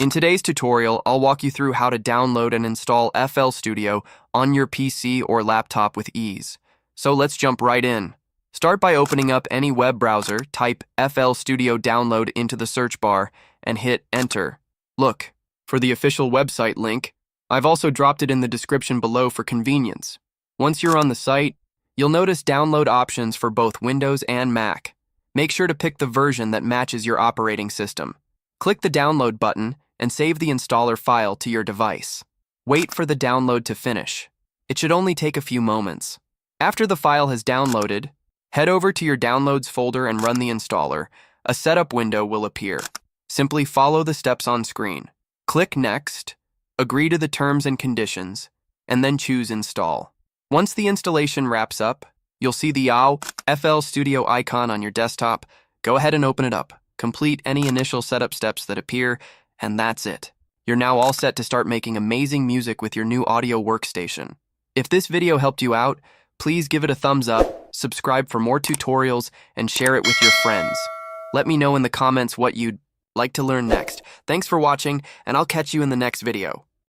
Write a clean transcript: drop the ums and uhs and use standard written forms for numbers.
In today's tutorial, I'll walk you through how to download and install FL Studio on your PC or laptop with ease. So let's jump right in. Start by opening up any web browser, type FL Studio Download into the search bar, and hit Enter. Look, for the official website link, I've also dropped it in the description below for convenience. Once you're on the site, you'll notice download options for both Windows and Mac. Make sure to pick the version that matches your operating system. Click the download button and save the installer file to your device. Wait for the download to finish. It should only take a few moments. After the file has downloaded, head over to your Downloads folder and run the installer. A setup window will appear. Simply follow the steps on screen. Click Next, agree to the terms and conditions, and then choose Install. Once the installation wraps up, you'll see the FL Studio icon on your desktop. Go ahead and open it up. Complete any initial setup steps that appear, and that's it. You're now all set to start making amazing music with your new audio workstation. If this video helped you out, please give it a thumbs up, subscribe for more tutorials, and share it with your friends. Let me know in the comments what you'd like to learn next. Thanks for watching, and I'll catch you in the next video.